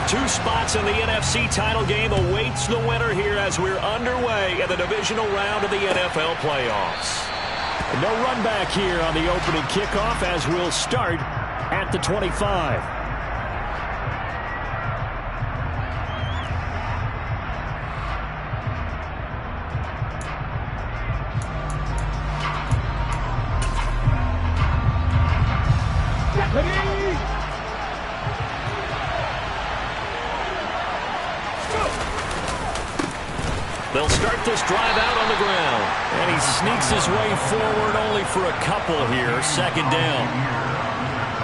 Two spots in the NFC title game awaits the winner here as we're underway in the divisional round of the NFL playoffs. No run back here on the opening kickoff as we'll start at the 25. They'll start this drive out on the ground. And he sneaks his way forward only for a couple here. Second down.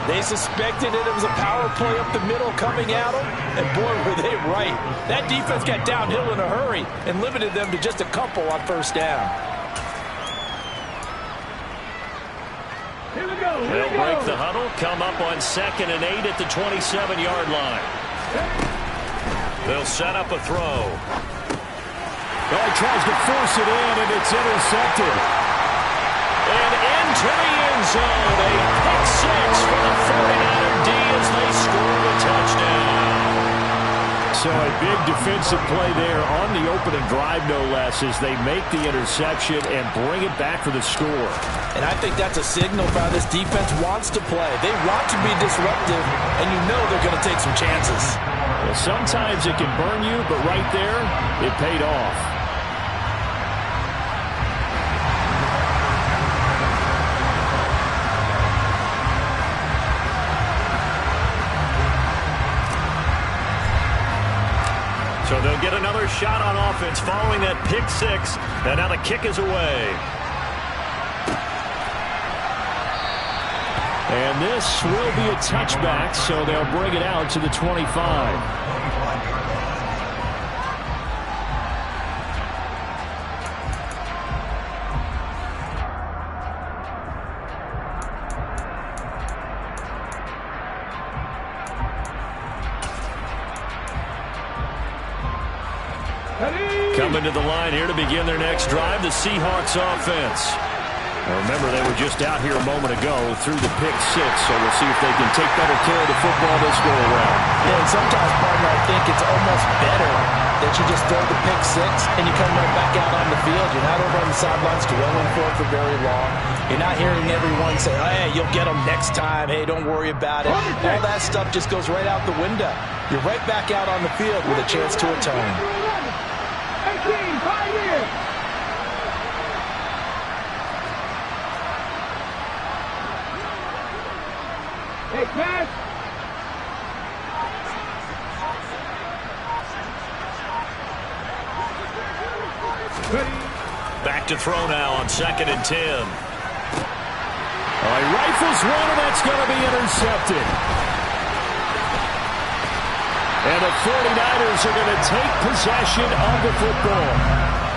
They suspected it was a power play up the middle coming at them. And boy, were they right. That defense got downhill in a hurry and limited them to just a couple on first down. Here we go. They'll break the huddle, come up on 2nd and 8 at the 27-yard line. They'll set up a throw. Well, he tries to force it in, and it's intercepted. And into the end zone. A pick six for the 49er D as they score a touchdown. So a big defensive play there on the opening drive, no less, as they make the interception and bring it back for the score. And I think that's a signal for how this defense wants to play. They want to be disruptive, and you know they're going to take some chances. Well, sometimes it can burn you, but right there, it paid off. So they'll get another shot on offense following that pick six. And now the kick is away. And this will be a touchback, so they'll bring it out to the 25. Coming to the line here to begin their next drive, the Seahawks offense. Now remember, they were just out here a moment ago through the pick six, so we'll see if they can take better care of the football this go around. Yeah, and sometimes, partner, I think it's almost better that you just throw the pick six and you come right back out on the field. You're not over on the sidelines dwelling for it for very long. You're not hearing everyone say, hey, you'll get them next time. Hey, don't worry about it. All that stuff just goes right out the window. You're right back out on the field with a chance to atone. 18, 5 years. Hey, pass. Back to throw now on 2nd and 10. He rifles one, and that's going to be intercepted. And the 49ers are going to take possession of the football.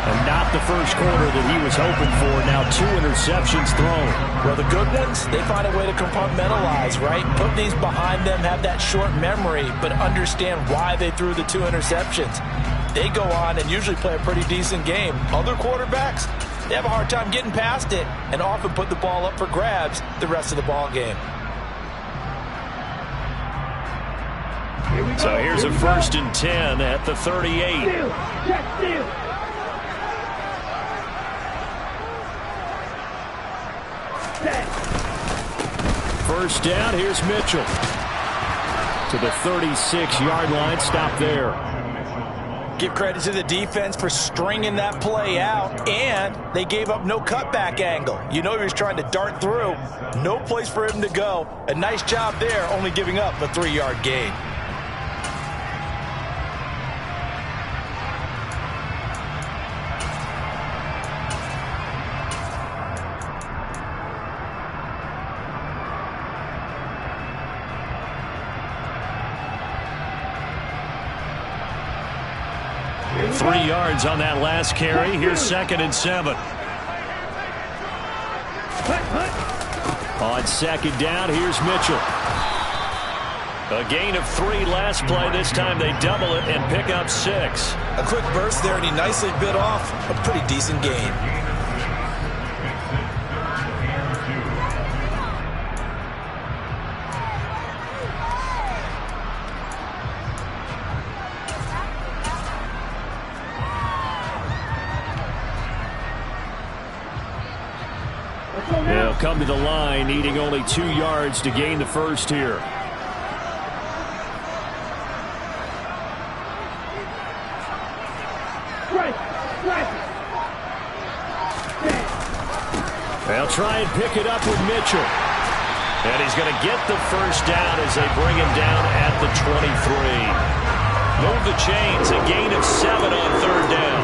And not the first quarter that he was hoping for. Now 2 interceptions thrown. Well, the good ones, they find a way to compartmentalize, right? Put these behind them, have that short memory, but understand why they threw the 2 interceptions. They go on and usually play a pretty decent game. Other quarterbacks, they have a hard time getting past it and often put the ball up for grabs the rest of the ball game. So here's a 1st and 10 at the 38. Steal. Check, steal. First down, here's Mitchell. To the 36-yard line, stop there. Give credit to the defense for stringing that play out, and they gave up no cutback angle. You know he was trying to dart through. No place for him to go. A nice job there, only giving up a 3-yard gain. Three yards on that last carry. Here's 2nd and 7. On 2nd down, here's Mitchell. A gain of 3 last play. This time they double it and pick up 6. A quick burst there, and he nicely bit off a pretty decent gain. come to the line, needing only 2 yards to gain the first here. They'll try and pick it up with Mitchell. And he's going to get the first down as they bring him down at the 23. Move the chains, a gain of 7 on third down.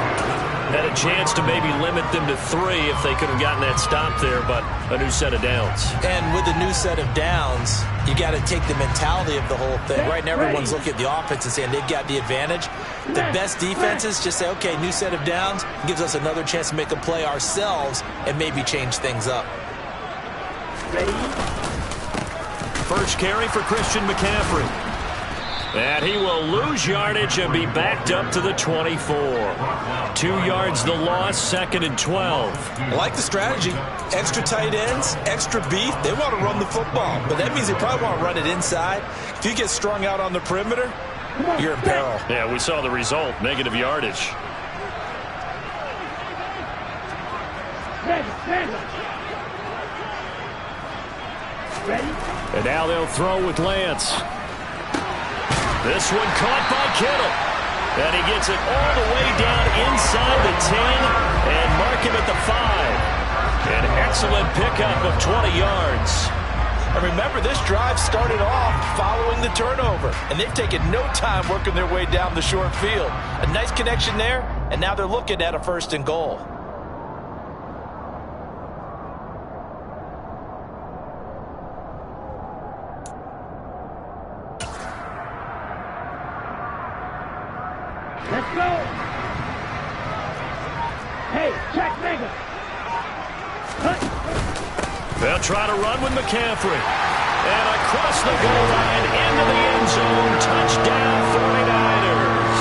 Had a chance to maybe limit them to 3 if they could have gotten that stop there, but a new set of downs. And with a new set of downs, you got to take the mentality of the whole thing. Right now, everyone's looking at the offense and saying they've got the advantage. The best defenses just say, okay, new set of downs, gives us another chance to make a play ourselves and maybe change things up. First carry for Christian McCaffrey. And he will lose yardage and be backed up to the 24. 2 yards the loss, 2nd and 12. I like the strategy. Extra tight ends, extra beef. They want to run the football, but that means they probably want to run it inside. If you get strung out on the perimeter, you're in peril. Yeah, we saw the result, negative yardage. And now they'll throw with Lance. This one caught by Kittle. And he gets it all the way down inside the 10 and mark him at the 5. An excellent pickup of 20 yards. And remember, this drive started off following the turnover. And they've taken no time working their way down the short field. A nice connection there, and now they're looking at a 1st and goal. Let's go. Hey, check nigga. They'll try to run with McCaffrey. And across the goal line into the end zone. Touchdown 49ers.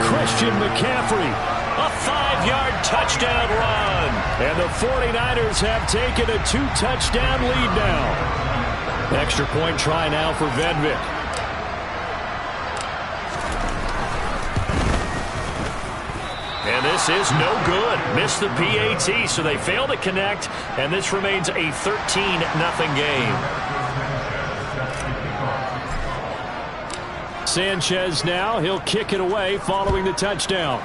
Christian McCaffrey. A 5-yard touchdown run. And the 49ers have taken a 2-touchdown lead now. Extra point try now for Vedvik. And this is no good. Missed the PAT, so they fail to connect, and this remains a 13-0 game. Sanchez now, he'll kick it away following the touchdown.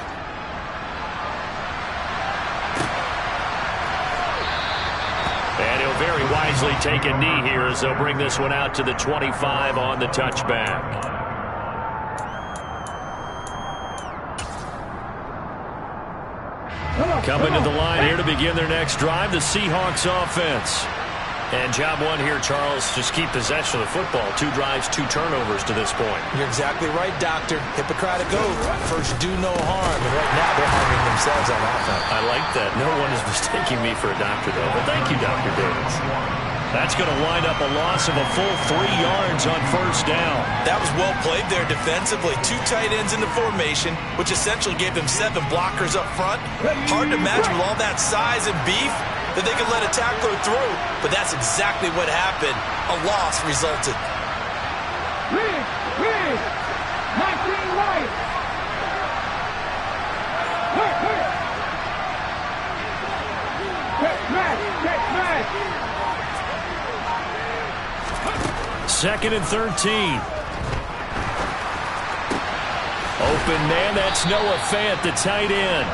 And he'll very wisely take a knee here as they'll bring this one out to the 25 on the touchback. Coming to the line here to begin their next drive, the Seahawks offense. And job one here, Charles, just keep possession of the football. 2 drives, 2 turnovers to this point. You're exactly right, Doctor. Hippocratic oath. First, do no harm. And right now, they're harming themselves on offense. I like that. No one is mistaking me for a doctor, though. But thank you, Dr. Davis. That's going to wind up a loss of a full 3 yards on first down. That was well played there defensively. 2 tight ends in the formation, which essentially gave them 7 blockers up front. Hard to imagine with all that size and beef that they could let a tackler through. But that's exactly what happened. A loss resulted. Rig! Maxine White! Hurt! Check match! 2nd and 13. Open man, that's Noah Fant, the tight end.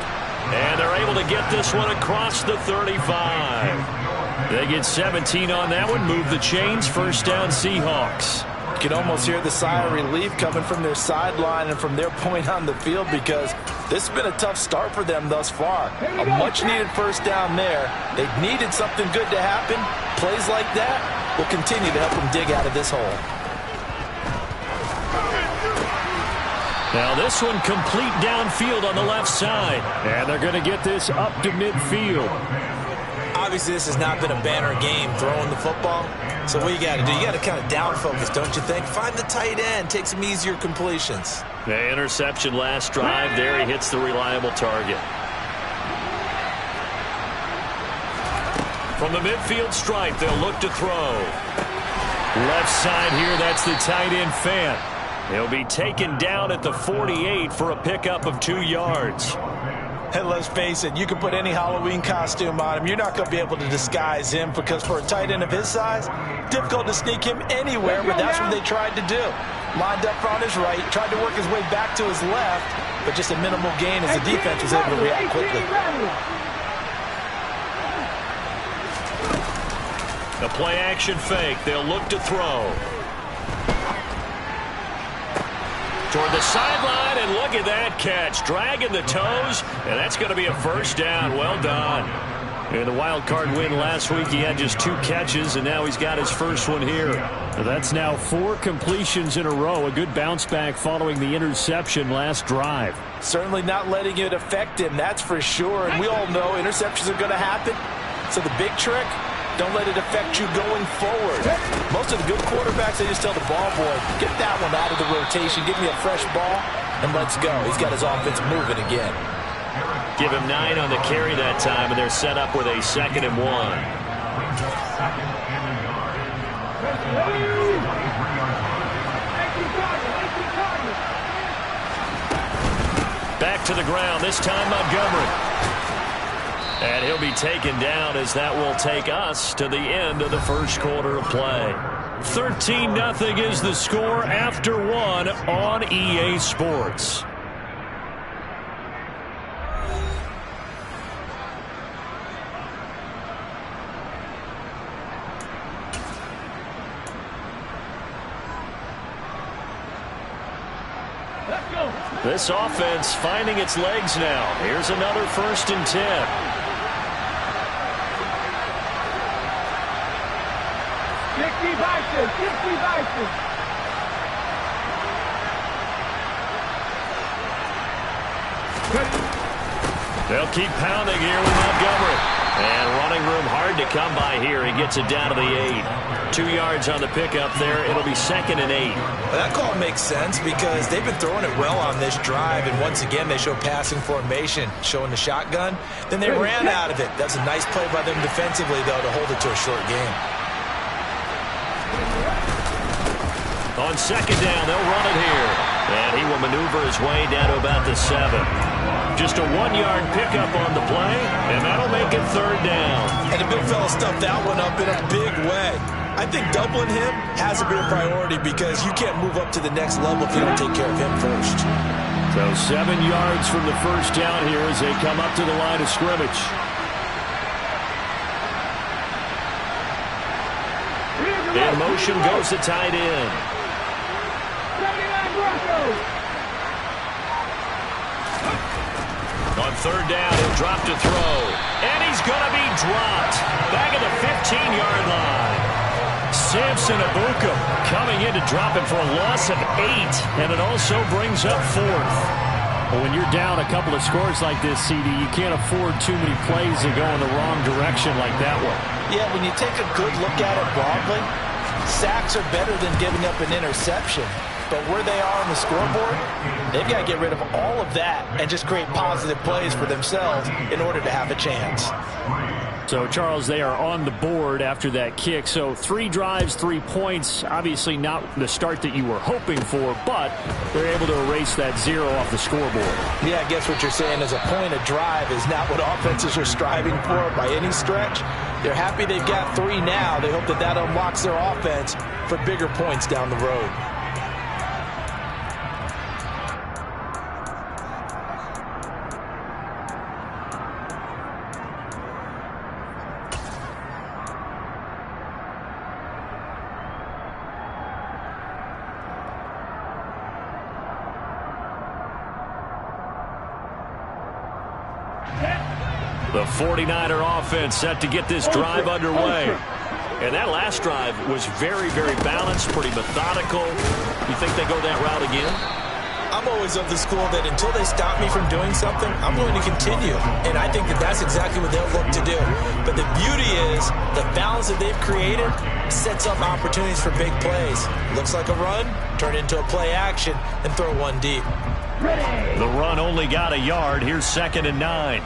And they're able to get this one across the 35. They get 17 on that one, move the chains, first down Seahawks. You can almost hear the sigh of relief coming from their sideline and from their point on the field because this has been a tough start for them thus far. A much-needed first down there. They needed something good to happen. Plays like that will continue to help them dig out of this hole. Now this one complete downfield on the left side. And they're going to get this up to midfield. Obviously, this has not been a banner game throwing the football. So what you got to do, you got to kind of down focus, don't you think? Find the tight end, take some easier completions. The interception last drive there. He hits the reliable target. From the midfield stripe, they'll look to throw. Left side here, that's the tight end Fant. He'll be taken down at the 48 for a pickup of 2 yards. And let's face it, you can put any Halloween costume on him. You're not going to be able to disguise him because for a tight end of his size, difficult to sneak him anywhere, but that's what they tried to do. Lined up on his right, tried to work his way back to his left, but just a minimal gain as the defense was able to react quickly. A play-action fake. They'll look to throw. Toward the sideline, and look at that catch. Dragging the toes, and that's going to be a first down. Well done. In the wild card win last week, he had just 2 catches, and now he's got his first one here. That's now 4 completions in a row. A good bounce back following the interception last drive. Certainly not letting it affect him, that's for sure. And we all know interceptions are going to happen. So the big trick, don't let it affect you going forward. Most of the good quarterbacks, they just tell the ball boy, get that one out of the rotation, give me a fresh ball, and let's go. He's got his offense moving again. Give him 9 on the carry that time, and they're set up with a 2nd and 1. Back to the ground, this time Montgomery. And he'll be taken down as that will take us to the end of the first quarter of play. 13-0 is the score after 1 on EA Sports. This offense finding its legs now. Here's another 1st and 10. 60 vices, 60 vices. They'll keep pounding here with Montgomery. And running room hard to come by here. He gets it down to the 8. 2 yards on the pickup there. It'll be 2nd and 8. Well, that call makes sense because they've been throwing it well on this drive, and once again they show passing formation, showing the shotgun. Then they ran out of it. That's a nice play by them defensively, though, to hold it to a short game. On 2nd down, they'll run it here. And he will maneuver his way down to about the 7. Just a 1-yard pickup on the play, and that'll make it 3rd down. And the big fella stuffed that one up in a big way. I think doubling him has to be a priority because you can't move up to the next level if you don't take care of him first. So 7 yards from the first down here as they come up to the line of scrimmage. In motion goes the tight end. 79 Broncos. On 3rd down, he'll drop to throw. And he's going to be dropped. Back at the 15-yard line. Samson Ibuka coming in to drop it for a loss of 8. And it also brings up 4th. Well, when you're down a couple of scores like this, CD, you can't afford too many plays that go in the wrong direction like that one. Yeah, when you take a good look at it broadly, sacks are better than giving up an interception. But where they are on the scoreboard, they've got to get rid of all of that and just create positive plays for themselves in order to have a chance. So, Charles, they are on the board after that kick. So 3 drives, 3 points. Obviously not the start that you were hoping for, but they're able to erase that 0 off the scoreboard. Yeah, I guess what you're saying is a point a drive is not what offenses are striving for by any stretch. They're happy they've got 3 now. They hope that that unlocks their offense for bigger points down the road. The 49er offense set to get this drive underway. And that last drive was very, very balanced, pretty methodical. You think they go that route again? I'm always of the school that until they stop me from doing something, I'm going to continue. And I think that that's exactly what they'll look to do. But the beauty is the balance that they've created sets up opportunities for big plays. Looks like a run, turn it into a play action, and throw one deep. The run only got a yard. Here's 2nd and 9.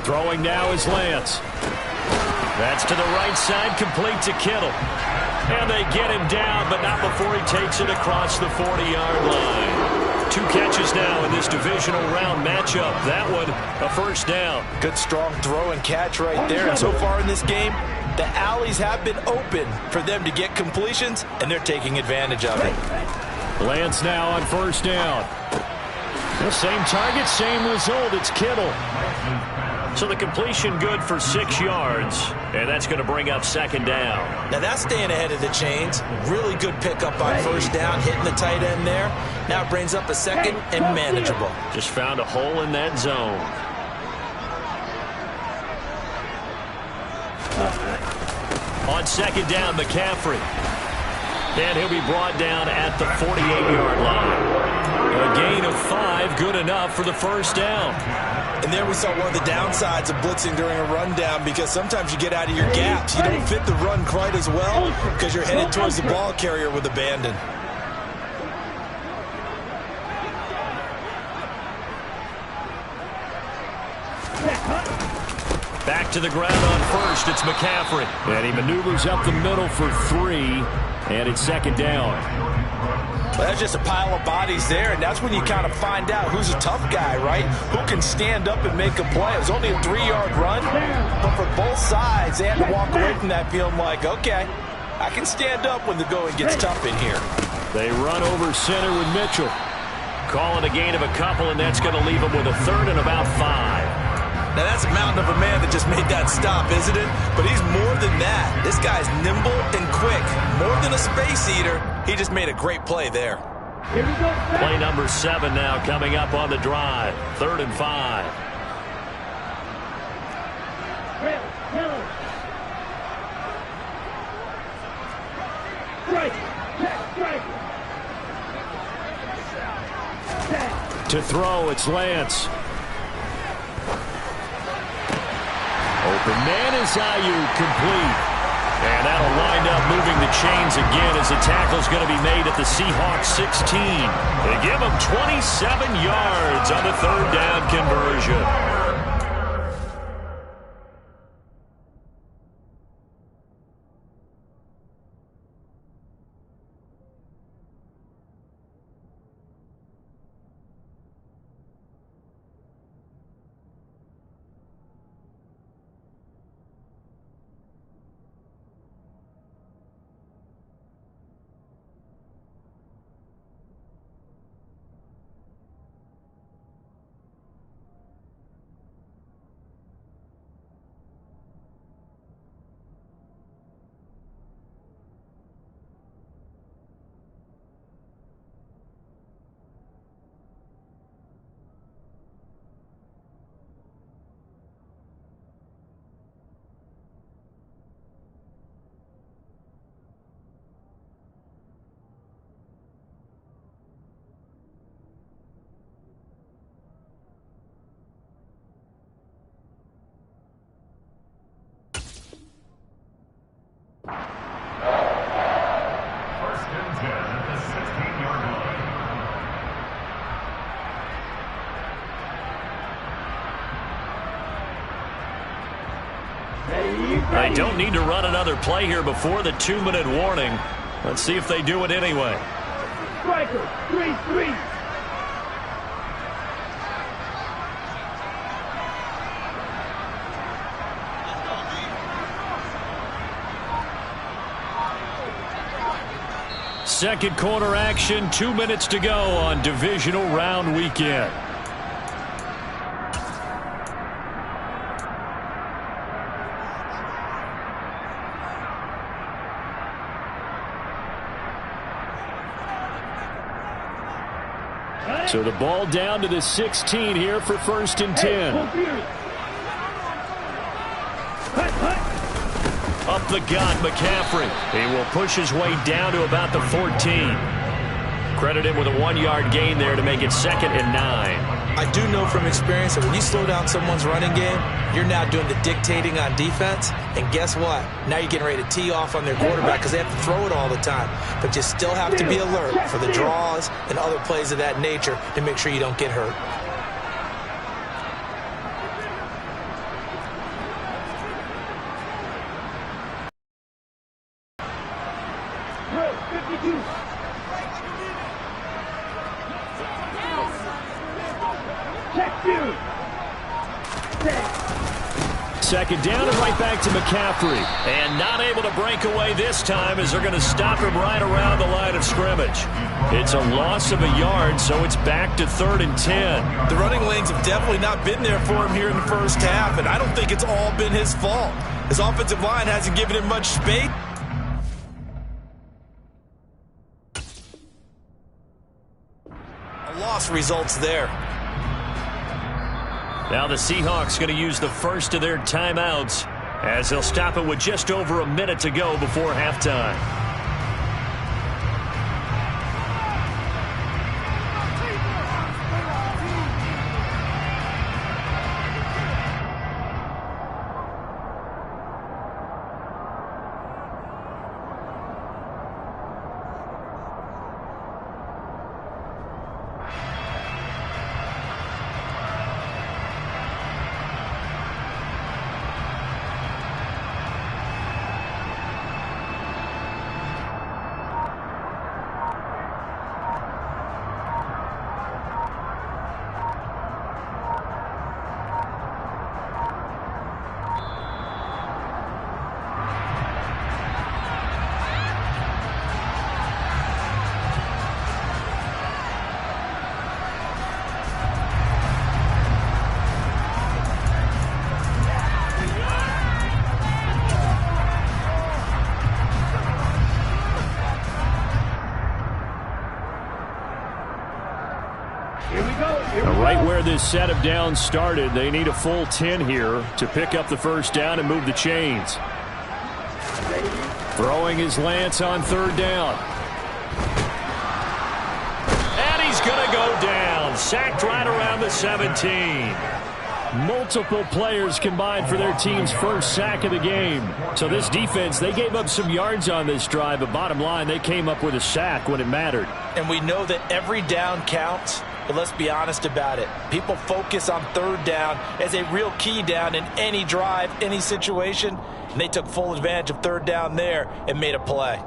Throwing now is Lance. That's to the right side, complete to Kittle. And they get him down, but not before he takes it across the 40-yard line. 2 catches now in this divisional round matchup. That one, a first down. Good, strong throw and catch right there. And so far in this game, the alleys have been open for them to get completions, and they're taking advantage of it. Lance now on first down. The same target, same result. It's Kittle. So the completion good for 6 yards, and that's going to bring up second down. Now that's staying ahead of the chains. Really good pickup on first down, hitting the tight end there. Now it brings up a second and manageable. Just found a hole in that zone. On second down, McCaffrey. And he'll be brought down at the 48-yard line. A gain of 5, good enough for the first down. And there we saw one of the downsides of blitzing during a rundown, because sometimes you get out of your gaps. You don't fit the run quite as well because you're headed towards the ball carrier with abandon. Back to the ground on first. It's McCaffrey. And he maneuvers up the middle for 3. And it's second down. Well, that's just a pile of bodies there, and that's when you kind of find out who's a tough guy, right? Who can stand up and make a play. It was only a 3-yard run, but for both sides, they had to walk away from that field like, okay, I can stand up when the going gets tough in here. They run over center with Mitchell. Calling a gain of a couple, and that's going to leave them with a third and about 5. Now, that's a mountain of a man that just made that stop, isn't it? But he's more than that. This guy's nimble and quick. More than a space eater. He just made a great play there. Play number 7 now coming up on the drive. 3rd and 5. To throw, it's Lance. Open man is Ayuk, complete. And that'll wind up moving the chains again as the tackle's going to be made at the Seahawks 16. They give them 27 yards on the 3rd down conversion. They don't need to run another play here before the 2-minute warning. Let's see if they do it anyway. Striker, 3-3. Second quarter action, 2 minutes to go on divisional round weekend. So the ball down to the 16 here for 1st and 10. Up the gut, McCaffrey. He will push his way down to about the 14. Credit him with a 1-yard gain there to make it 2nd and 9. I do know from experience that when you slow down someone's running game, you're now doing the dictating on defense. And guess what? Now you're getting ready to tee off on their quarterback because they have to throw it all the time. But you still have to be alert for the draws and other plays of that nature to make sure you don't get hurt. Shoot. Check you. Second down and right back to McCaffrey. And not able to break away this time as they're going to stop him right around the line of scrimmage. It's a loss of a yard, so it's back to 3rd and 10. The running lanes have definitely not been there for him here in the first half, and I don't think it's all been his fault. His offensive line hasn't given him much space. A loss results there. Now the Seahawks going to use the first of their timeouts as they'll stop it with just over a minute to go before halftime. Right where this set of downs started, they need a full 10 here to pick up the first down and move the chains. Throwing his Lance on 3rd down. And he's going to go down. Sacked right around the 17. Multiple players combined for their team's first sack of the game. So this defense, they gave up some yards on this drive, but bottom line, they came up with a sack when it mattered. And we know that every down counts, but let's be honest about it. People focus on 3rd down as a real key down in any drive, any situation, and they took full advantage of 3rd down there and made a play.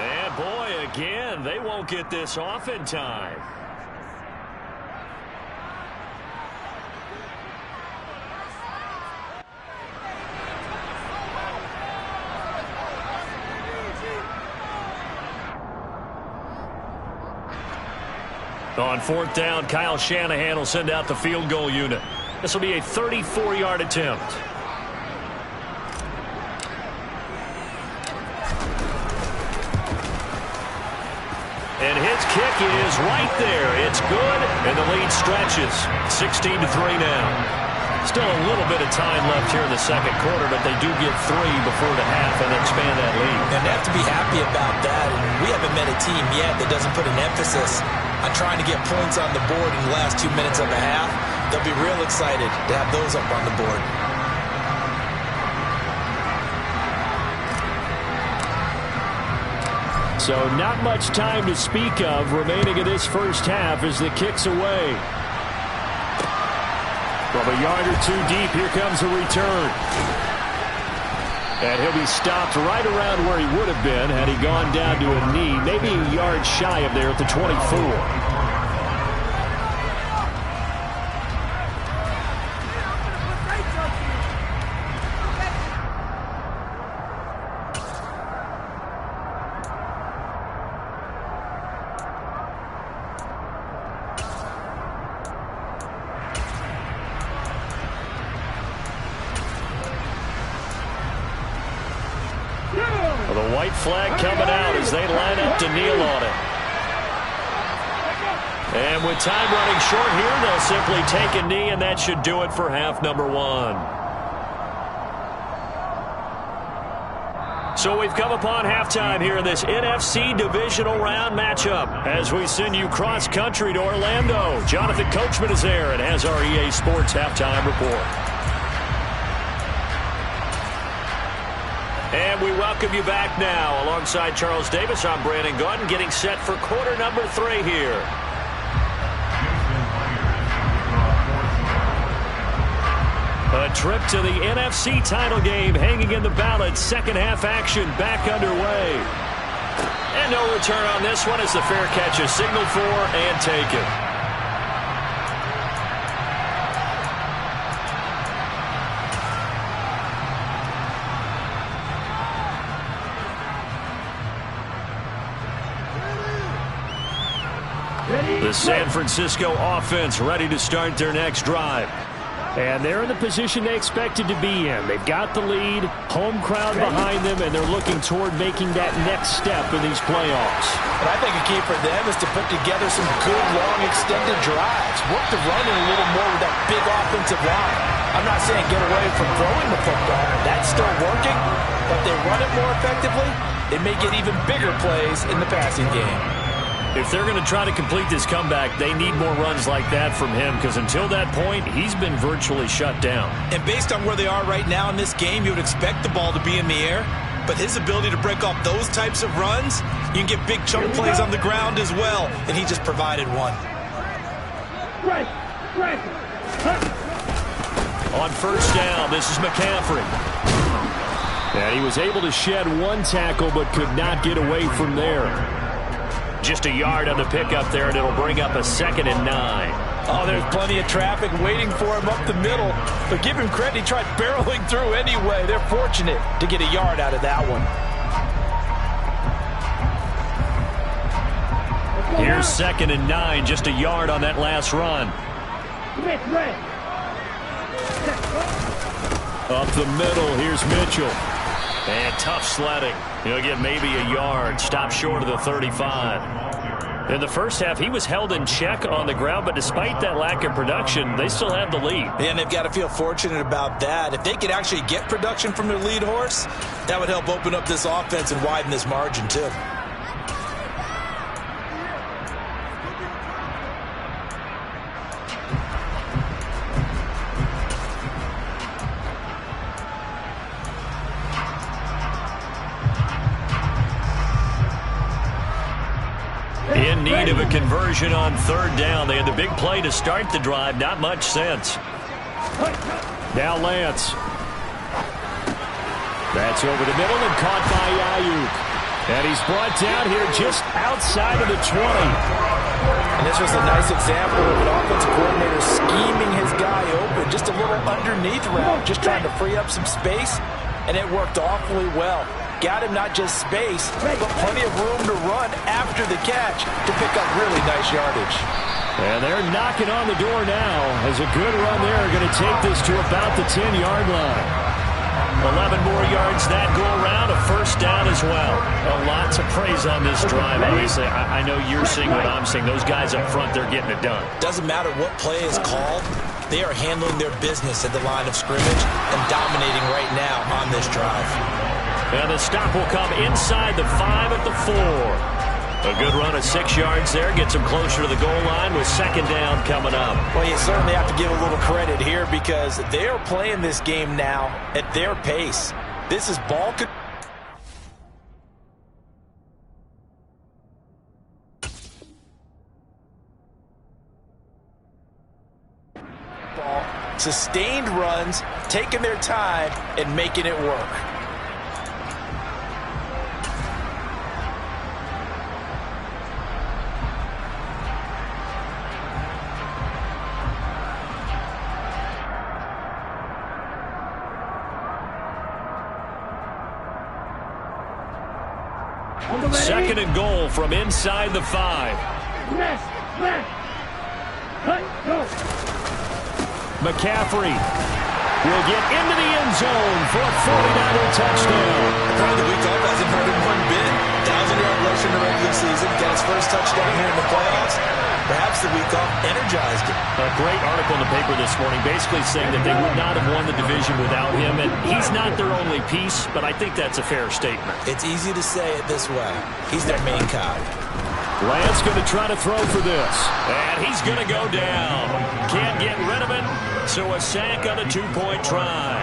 And boy, again, they won't get this off in time. On 4th down, Kyle Shanahan will send out the field goal unit. This will be a 34-yard attempt. And his kick is right there. It's good, and the lead stretches. 16-3 now. Still a little bit of time left here in the second quarter, but they do get 3 before the half and expand that lead. And they have to be happy about that. And we haven't met a team yet that doesn't put an emphasis on trying to get points on the board in the last 2 minutes of a half. They'll be real excited to have those up on the board. So not much time to speak of remaining in this first half as the kick's away. From a yard or 2 deep, here comes a return. And he'll be stopped right around where he would have been had he gone down to a knee, maybe a yard shy of there at the 24. The white flag coming out as they line up to kneel on it. And with time running short here, they'll simply take a knee, and that should do it for half number 1. So we've come upon halftime here in this NFC Divisional Round matchup as we send you cross-country to Orlando. Jonathan Coachman is there and has our EA Sports halftime report. And we welcome you back now. Alongside Charles Davis, I'm Brandon Gaudin, getting set for quarter number 3 here. A trip to the NFC title game hanging in the balance. Second half action back underway. And no return on this one as the fair catch is signaled for and taken. The San Francisco offense ready to start their next drive. And they're in the position they expected to be in. They've got the lead, home crowd behind them, and they're looking toward making that next step in these playoffs. And I think a key for them is to put together some good, long, extended drives. Work the running a little more with that big offensive line. I'm not saying get away from throwing the football. That's still working. But they run it more effectively, they may get even bigger plays in the passing game. If they're going to try to complete this comeback, they need more runs like that from him, because until that point, he's been virtually shut down. And based on where they are right now in this game, you would expect the ball to be in the air. But his ability to break off those types of runs, you can get big chunk plays on the ground as well. And he just provided one. On first down, this is McCaffrey. And he was able to shed one tackle, but could not get away from there. Just a yard on the pickup there, and it'll bring up a 2nd and 9. Oh, there's plenty of traffic waiting for him up the middle. But give him credit, he tried barreling through anyway. They're fortunate to get a yard out of that one. Here's 2nd and 9, just a yard on that last run. Up the middle, here's Mitchell. And tough sledding. He'll get maybe a yard. Stop short of the 35. In the first half, he was held in check on the ground, but despite that lack of production, they still have the lead. And they've got to feel fortunate about that. If they could actually get production from their lead horse, that would help open up this offense and widen this margin too. In need of a conversion on third down. They had the big play to start the drive. Not much sense. Now Lance. That's over the middle and caught by Ayuk. And he's brought down here just outside of the 20. And this was a nice example of an offensive coordinator scheming his guy open. Just a little underneath route, just trying to free up some space. And it worked awfully well. Got him not just space, but plenty of room to run after the catch to pick up really nice yardage. And they're knocking on the door now as a good run there going to take this to about the 10-yard line. 11 more yards that go around, a first down as well. A lot to praise on this drive. Obviously, I know you're seeing what I'm seeing. Those guys up front, they're getting it done. Doesn't matter what play is called. They are handling their business at the line of scrimmage and dominating right now on this drive. And the stop will come inside the 5 at the 4. A good run of 6 yards there. Gets them closer to the goal line with second down coming up. Well, you certainly have to give a little credit here because they are playing this game now at their pace. This is ball control. Sustained runs, taking their time, and making it work. Second and goal from inside the 5. McCaffrey will get into the end zone for a 49er touchdown. Probably the week off hasn't hurt him one bit. 1,000-yard rush in the regular season. Got his first touchdown here in the playoffs. Perhaps the week off energized him. A great article in the paper this morning basically saying that they would not have won the division without him. And he's not their only piece, but I think that's a fair statement. It's easy to say it this way. He's their main cog. Lance going to try to throw for this. And he's going to go down. Can't get rid of it, so a sack on a 2-point try.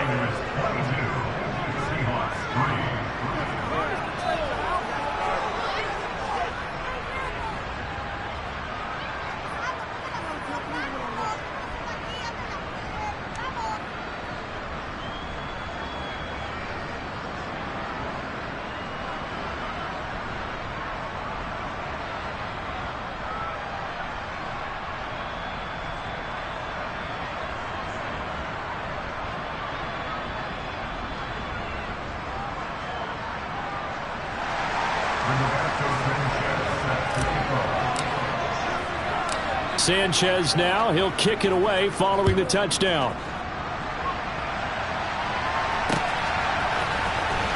Sanchez now. He'll kick it away following the touchdown.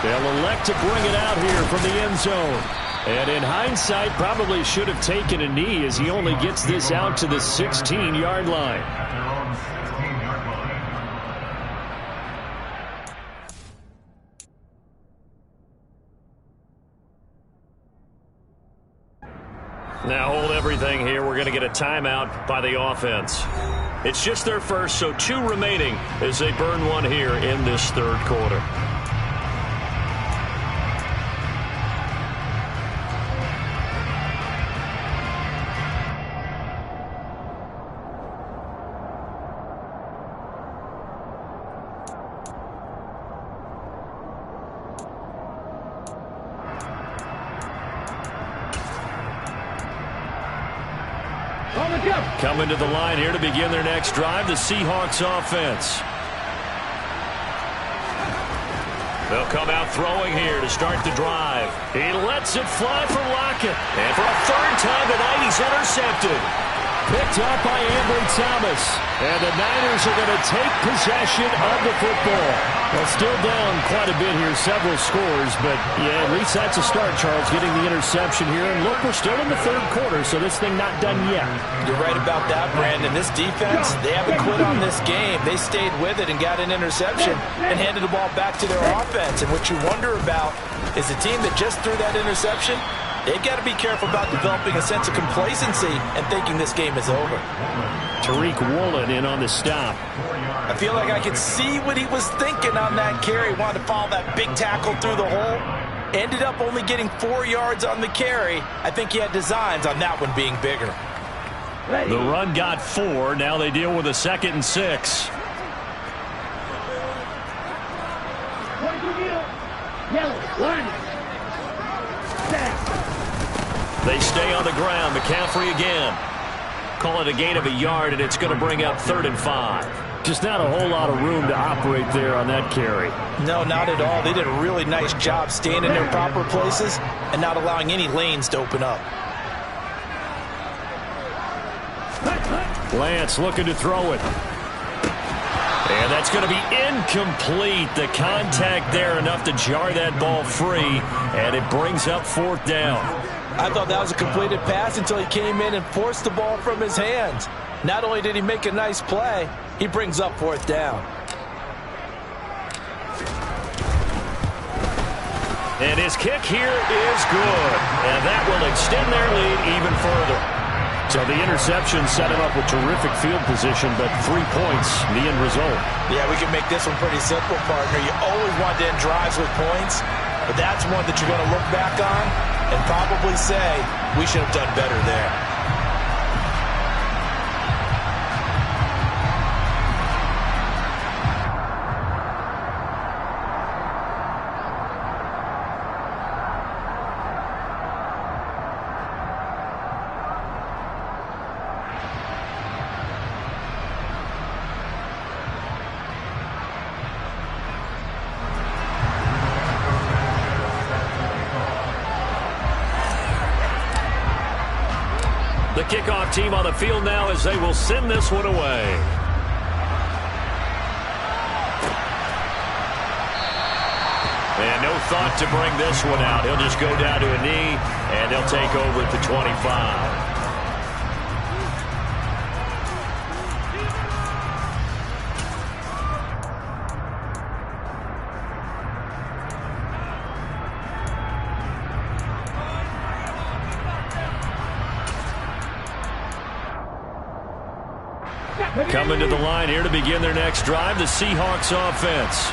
They'll elect to bring it out here from the end zone. And in hindsight, probably should have taken a knee as he only gets this out to the 16-yard line. Now hold everything here. We're going to get a timeout by the offense. It's just their first, so 2 remaining as they burn one here in this third quarter. Coming to the line here to begin their next drive, the Seahawks offense. They'll come out throwing here to start the drive. He lets it fly for Lockett. And for a third time tonight, he's intercepted. Picked up by Ambry Thomas. And the Niners are going to take possession of the football. Well, still down quite a bit here, several scores, but yeah, at least that's a start, Charles, getting the interception here. And look, we're still in the third quarter, so this thing not done yet. You're right about that, Brandon. This defense, they haven't quit on this game. They stayed with it and got an interception and handed the ball back to their offense. And what you wonder about is the team that just threw that interception, they've got to be careful about developing a sense of complacency and thinking this game is over. Tariq Woolen in on the stop. I feel like I could see what he was thinking on that carry. Wanted to follow that big tackle through the hole. Ended up only getting 4 yards on the carry. I think he had designs on that one being bigger. The run got 4. Now they deal with a 2nd and 6. They stay on the ground. McCaffrey again. Call it a gain of a yard, and it's going to bring up 3rd and 5. Just not a whole lot of room to operate there on that carry. No, not at all. They did a really nice job staying in their proper places and not allowing any lanes to open up. Lance looking to throw it. And that's going to be incomplete. The contact there enough to jar that ball free, and it brings up 4th down. I thought that was a completed pass until he came in and forced the ball from his hands. Not only did he make a nice play, he brings up 4th down. And his kick here is good. And that will extend their lead even further. So the interception set him up with terrific field position, but 3 points, the end result. Yeah, we can make this one pretty simple, partner. You always want to end drives with points, but that's one that you're going to look back on and probably say, we should have done better there. The kickoff team on the field now as they will send this one away. And no thought to bring this one out. He'll just go down to a knee, and they'll take over at the 25. Coming to the line here to begin their next drive, the Seahawks offense.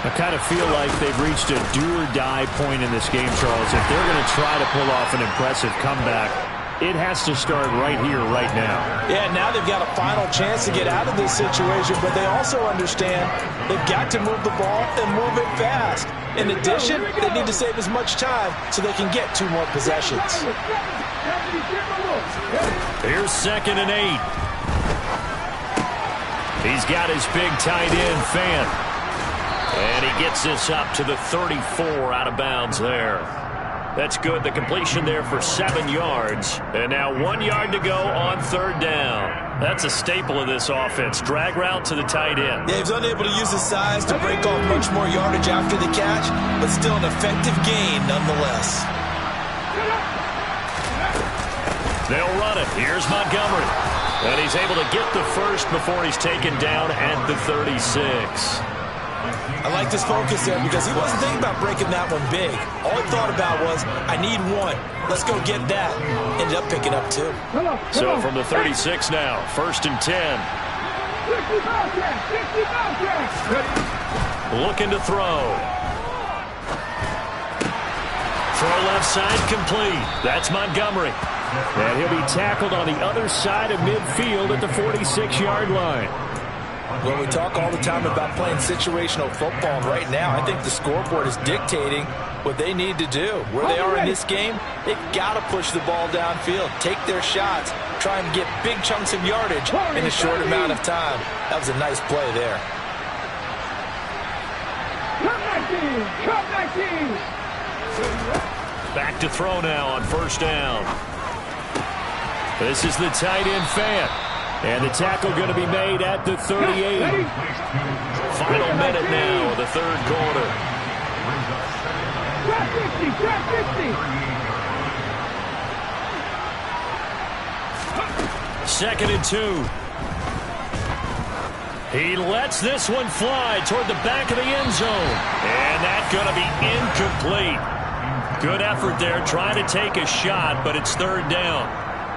I kind of feel like they've reached a do-or-die point in this game, Charles. If they're going to try to pull off an impressive comeback, it has to start right here, right now. Yeah, now they've got a final chance to get out of this situation, but they also understand they've got to move the ball and move it fast. In addition, they need to save as much time so they can get 2 more possessions. Here's 2nd and 8. He's got his big tight end, Fant. And he gets this up to the 34 out of bounds there. That's good. The completion there for 7 yards. And now 1 yard to go on third down. That's a staple of this offense. Drag route to the tight end. Yeah, he was unable to use his size to break off much more yardage after the catch, but still an effective gain nonetheless. They'll run it. Here's Montgomery. And he's able to get the first before he's taken down at the 36. I like this focus there because he wasn't thinking about breaking that one big. All he thought about was, I need one. Let's go get that. Ended up picking up 2. So from the 36 now, 1st and 10. Looking to throw. Throw left side complete. That's Montgomery. And he'll be tackled on the other side of midfield at the 46-yard line. Well, we talk all the time about playing situational football. Right now, I think the scoreboard is dictating what they need to do. Where they are in this game, they've got to push the ball downfield, take their shots, try and get big chunks of yardage in a short amount of time. That was a nice play there. Back to throw now on 1st down. This is the tight end Fant. And the tackle going to be made at the 38. Final minute now of the third quarter. 2nd and 2. He lets this one fly toward the back of the end zone. And that's going to be incomplete. Good effort there trying to take a shot, but it's 3rd down.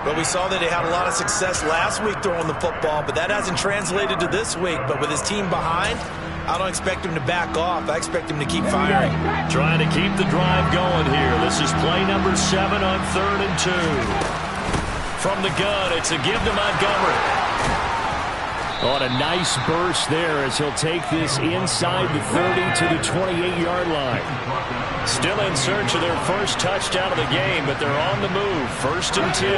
But we saw that he had a lot of success last week throwing the football, but that hasn't translated to this week. But with his team behind, I don't expect him to back off. I expect him to keep firing. Trying to keep the drive going here. This is play number 7 on 3rd and 2. From the gun, it's a give to Montgomery. On a nice burst there as he'll take this inside the 30 to the 28-yard line. Still in search of their first touchdown of the game, but they're on the move. 1st and 10.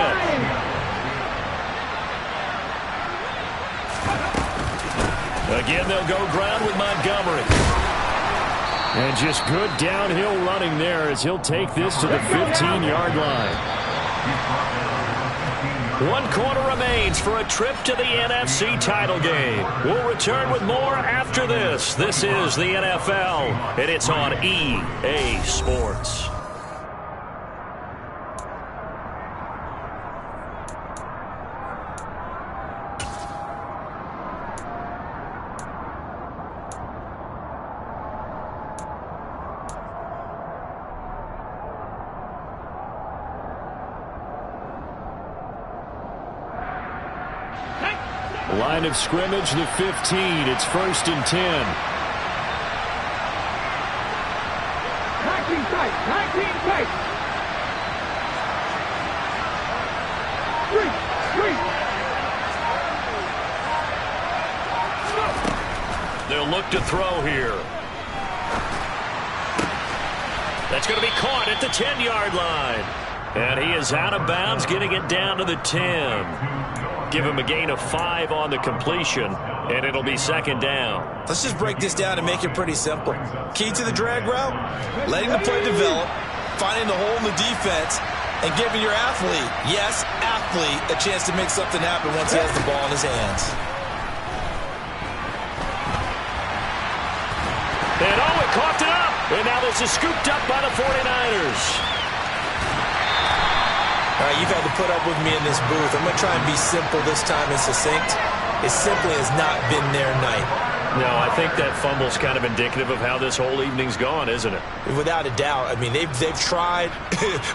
Again, they'll go ground with Montgomery. And just good downhill running there as he'll take this to the 15-yard line. 1 quarter remains for a trip to the NFC title game. We'll return with more after this. This is the NFL, and it's on EA Sports. Line of scrimmage, the 15. It's 1st and 10. 19 tight. 19 tight. 3. They'll look to throw here. That's going to be caught at the 10-yard line. And he is out of bounds, getting it down to the 10. Give him a gain of 5 on the completion, and it'll be 2nd down. Let's just break this down and make it pretty simple. Key to the drag route, letting the play develop, finding the hole in the defense, and giving your athlete, yes, athlete, a chance to make something happen once he has the ball in his hands. And it coughed it up. And now this is scooped up by the 49ers. All right, you've had to put up with me in this booth. I'm going to try and be simple this time and succinct. It simply has not been their night. No, I think that fumble's kind of indicative of how this whole evening's gone, isn't it? Without a doubt. I mean, they've tried,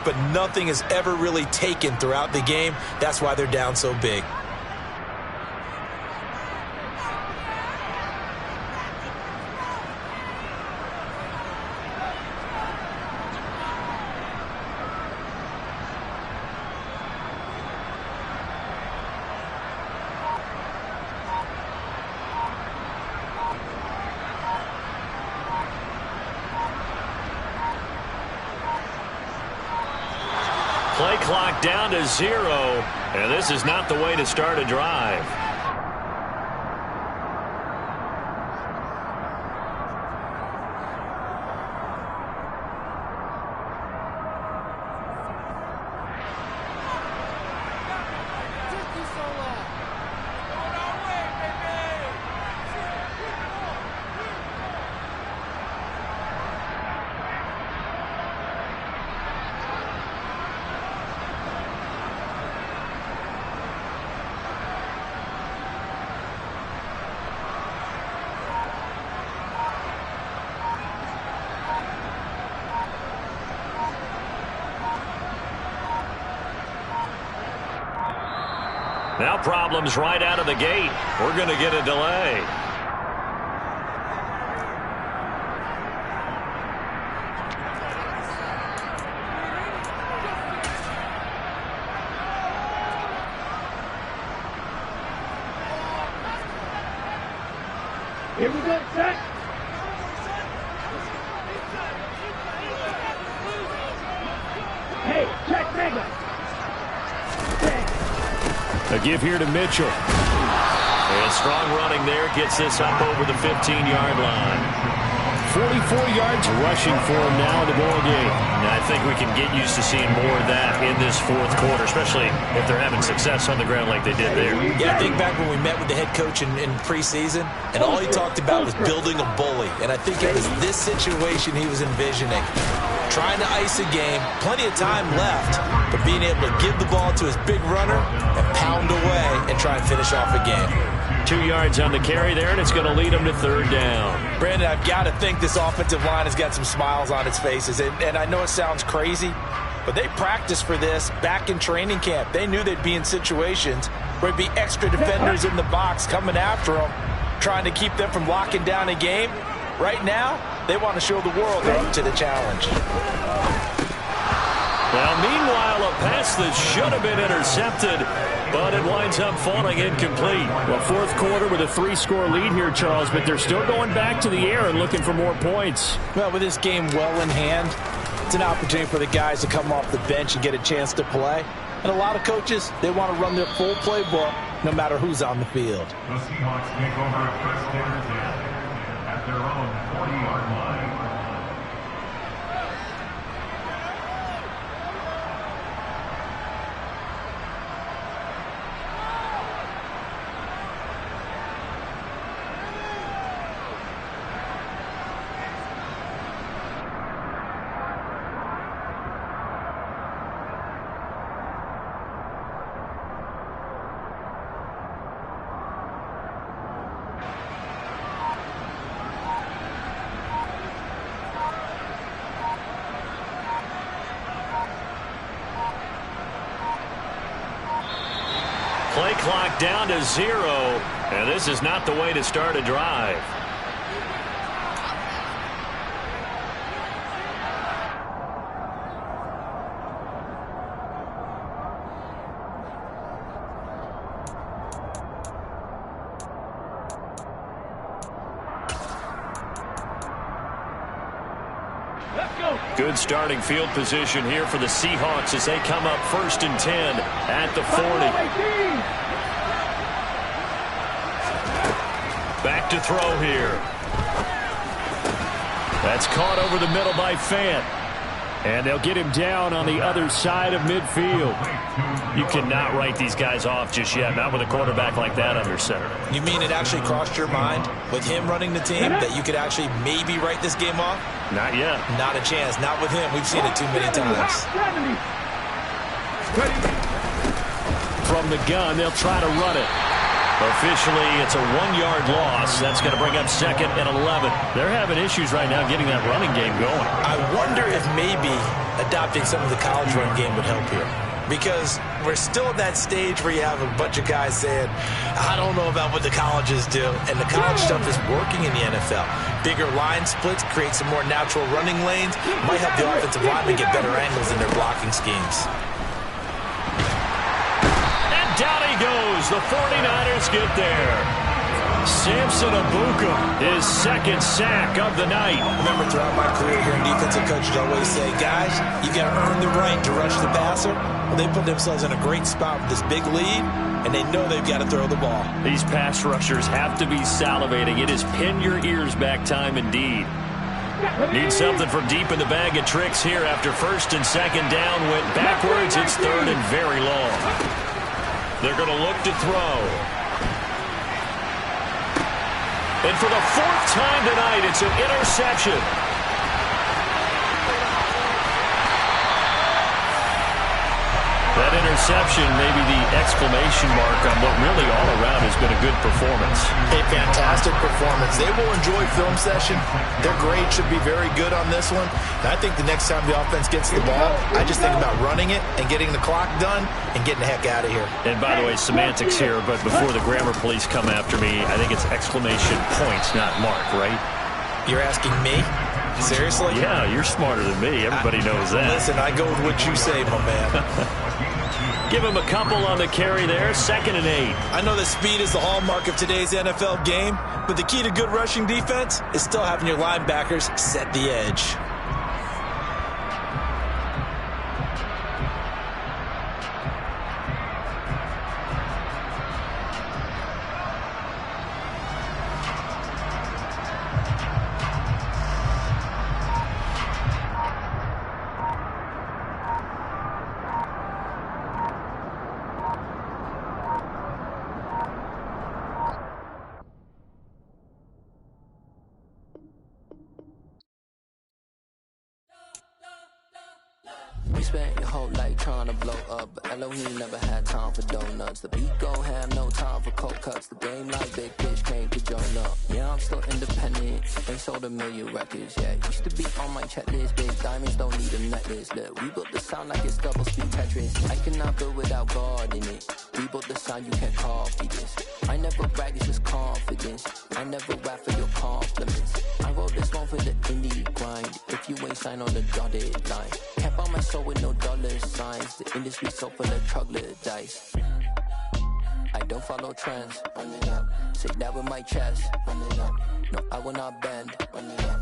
but nothing has ever really taken throughout the game. That's why they're down so big. Play clock down to 0, and this is not the way to start a drive. Now problems right out of the gate. We're going to get a delay. Here we go, set. Hey, check mega. A give here to Mitchell. And strong running there gets this up over the 15-yard line. 44 yards rushing for him now in the ball game. And I think we can get used to seeing more of that in this fourth quarter, especially if they're having success on the ground like they did there. Yeah, I think back when we met with the head coach in preseason, and all he talked about was building a bully. And I think it was this situation he was envisioning. Trying to ice a game, plenty of time left, but being able to give the ball to his big runner and pound away and try and finish off a game. 2 yards on the carry there, and it's going to lead them to third down. Brandon, I've got to think this offensive line has got some smiles on its faces. And I know it sounds crazy, but they practiced for this back in training camp. They knew they'd be in situations where there'd be extra defenders in the box coming after them, trying to keep them from locking down a game. Right now, they want to show the world they're up to the challenge. Well, meanwhile, a pass that should have been intercepted, but it winds up falling incomplete. Well, fourth quarter with a 3-score lead here, Charles, but they're still going back to the air and looking for more points. Well, with this game well in hand, it's an opportunity for the guys to come off the bench and get a chance to play. And a lot of coaches, they want to run their full playbook no matter who's on the field. The Seahawks take over first and 10 at their own 40-yard line. Play clock down to 0, and this is not the way to start a drive. Good starting field position here for the Seahawks as they come up first and 10 at the 40. Back to throw here. That's caught over the middle by Fant. And they'll get him down on the other side of midfield. You cannot write these guys off just yet, not with a quarterback like that under center. You mean it actually crossed your mind with him running the team that you could actually maybe write this game off? Not yet. Not a chance. Not with him. We've seen it too many times. From the gun, they'll try to run it. Officially, it's a 1-yard loss. That's going to bring up second and 11. They're having issues right now getting that running game going. I wonder if maybe adopting some of the college run game would help here. Because we're still at that stage where you have a bunch of guys saying, I don't know about what the colleges do. And the college stuff is working in the NFL. Bigger line splits, create some more natural running lanes. Might help the offensive linemen get better angles in their blocking schemes. And down he goes. The 49ers get there. Samson Abuka, his second sack of the night. Remember, throughout my career here in defensive coaches always say, guys, you got to earn the right to rush the passer. Well, they put themselves in a great spot with this big lead, and they know they've got to throw the ball. These pass rushers have to be salivating. It is pin your ears back time indeed. Need something from deep in the bag of tricks here after first and second down went backwards. It's third and very long. They're going to look to throw. And for the fourth time tonight, it's an interception. That that interception, maybe the exclamation mark on what really all around has been a good performance. A fantastic performance. They will enjoy film session. Their grade should be very good on this one. And I think the next time the offense gets the ball, I just think about running it and getting the clock done and getting the heck out of here. And by the way, semantics here, but before the grammar police come after me, I think it's exclamation points, not mark, right? You're asking me? Seriously? Yeah, you're smarter than me. Everybody knows that. Listen, I go with what you say, my man. Give him a couple on the carry there. 2nd and 8. I know that speed is the hallmark of today's NFL game, but the key to good rushing defense is still having your linebackers set the edge. You spent your whole life trying to blow up, but Elohim never had time for donuts. The beat gon' have no time for cold cuts. The game like Big Fish came to join up. Yeah, I'm still independent. They sold 1 million records. Yeah, used to be on my checklist. Big diamonds don't need a necklace. Look, we built the sound like it's double speed Tetris. I cannot build without God in it. We built the sound, you can't copy this. I never brag, it's just confidence. I never rap for your compliments. I wrote this one for the indie grind. If you ain't signed on the dotted line, can't buy my soul with no dollar signs. The industry so full of troglodytes. I don't follow trends. Run it up. Say that with my chest. Run it up. No, I will not bend. Run it up.